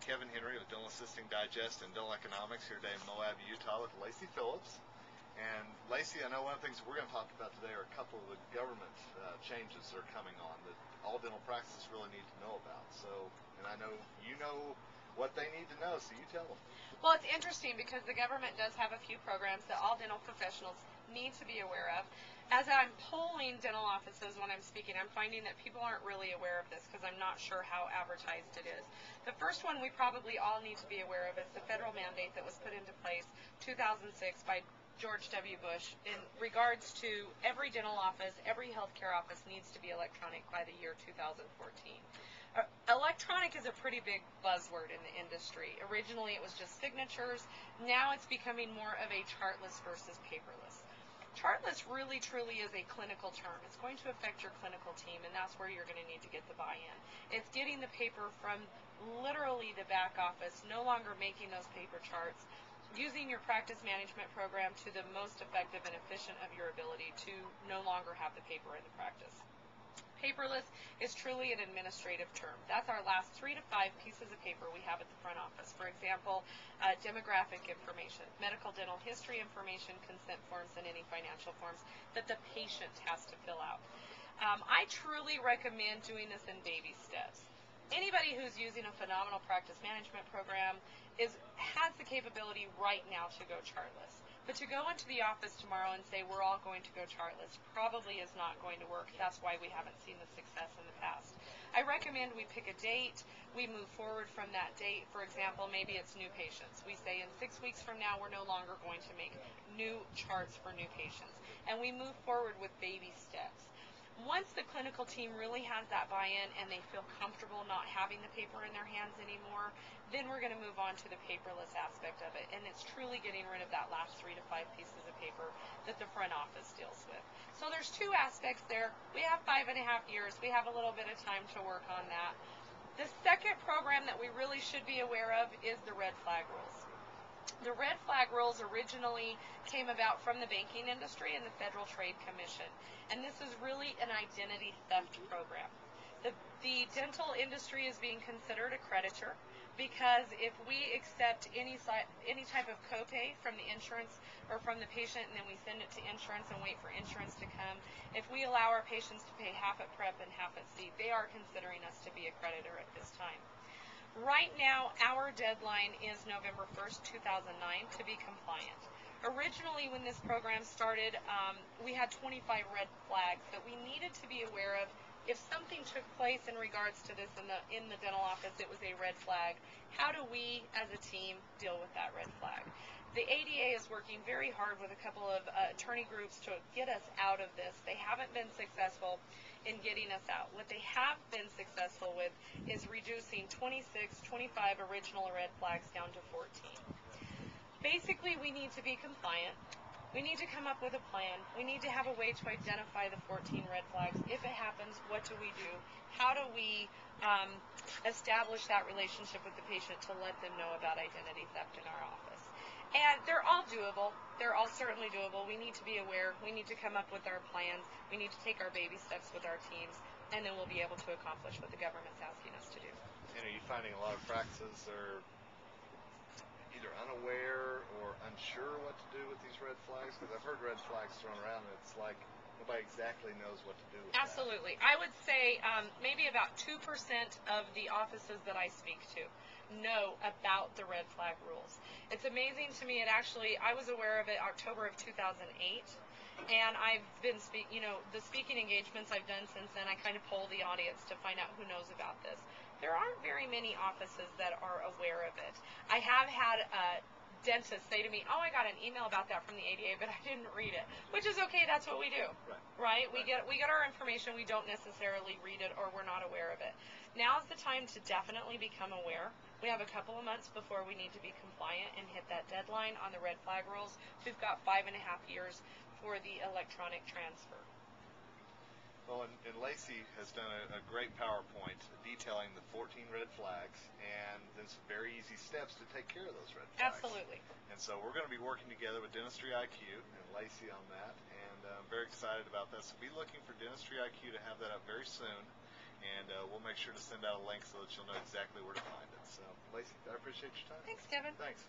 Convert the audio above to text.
Kevin Henry with Dental Assisting Digest and Dental Economics here today in Moab, Utah with Lacey Phillips. And Lacey, I know one of the things we're going to talk about today are a couple of the government changes that are coming on that all dental practices really need to know about. So, and I know you know what they need to know, so you tell them. Well, it's interesting because the government does have a few programs that all dental professionals need to be aware of. As I'm polling dental offices when I'm speaking, I'm finding that people aren't really aware of this because I'm not sure how advertised it is. The first one we probably all need to be aware of is the federal mandate that was put into place 2006 by George W. Bush in regards to every dental office, every healthcare office needs to be electronic by the year 2014. Electronic is a pretty big buzzword in the industry. Originally it was just signatures. Now it's becoming more of a chartless versus paperless. Chartless really truly is a clinical term. It's going to affect your clinical team, and that's where you're going to need to get the buy-in. It's getting the paper from literally the back office, no longer making those paper charts, using your practice management program to the most effective and efficient of your ability to no longer have the paper in the practice. Paperless is truly an administrative term. That's our last 3 to 5 pieces of paper we have at the front office. For example, demographic information, medical dental history information, consent forms, and any financial forms that the patient has to fill out. I truly recommend doing this in baby steps. Anybody who's using a phenomenal practice management program has the capability right now to go chartless. But to go into the office tomorrow and say we're all going to go chartless probably is not going to work. That's why we haven't seen the success in the past. I recommend we pick a date, we move forward from that date. For example, maybe it's new patients. We say in 6 weeks from now we're no longer going to make new charts for new patients. And we move forward with baby steps. Once the clinical team really has that buy-in and they feel comfortable not having the paper in their hands anymore, then we're going to move on to the paperless aspect of it. And it's truly getting rid of that last 3 to 5 pieces of paper that the front office deals with. So there's 2 aspects there. We have 5.5 years. We have a little bit of time to work on that. The second program that we really should be aware of is the red flag rules. The red flag rules originally came about from the banking industry and the Federal Trade Commission, and this is really an identity theft program. The dental industry is being considered a creditor because if we accept any type of copay from the insurance or from the patient and then we send it to insurance and wait for insurance to come, if we allow our patients to pay half at prep and half at seat, they are considering us to be a creditor at this time. Right now, our deadline is November 1st, 2009 to be compliant. Originally, when this program started, we had 25 red flags that we needed to be aware of. If something took place in regards to this in the dental office, it was a red flag. How do we, as a team, deal with that red flag? The ADA is working very hard with a couple of attorney groups to get us out of this. They haven't been successful in getting us out. What they have been successful with is reducing 26, 25 original red flags down to 14. Basically, we need to be compliant. We need to come up with a plan. We need to have a way to identify the 14 red flags. If it happens, what do we do? How do we establish that relationship with the patient to let them know about identity theft in our office? And they're all doable. They're all certainly doable. We need to be aware. We need to come up with our plans. We need to take our baby steps with our teams, and then we'll be able to accomplish what the government's asking us to do. And are you finding a lot of practices are either unaware or unsure what to do with these red flags? Because I've heard red flags thrown around, and it's like nobody exactly knows what to do with Absolutely. I would say maybe about 2% of the offices that I speak to know about the red flag rules. It's amazing to me. I was aware of it October of 2008, and I've been the speaking engagements I've done since then, I kind of poll the audience to find out who knows about this. There aren't very many offices that are aware of it. I have had dentists say to me, "Oh, I got an email about that from the ADA, but I didn't read it," which is okay. That's what we do, right? We get our information. We don't necessarily read it, or we're not aware of it. Now's the time to definitely become aware. We have a couple of months before we need to be compliant and hit that deadline on the red flag rules. We've got 5.5 years for the electronic transfer. Well, and Lacey has done a great PowerPoint detailing the 14 red flags and then some very easy steps to take care of those red flags. Absolutely. And so we're going to be working together with Dentistry IQ and Lacey on that, and I'm very excited about that. So be looking for Dentistry IQ to have that up very soon. and we'll make sure to send out a link so that you'll know exactly where to find it. So, Lacey, I appreciate your time. Thanks, Kevin. Thanks.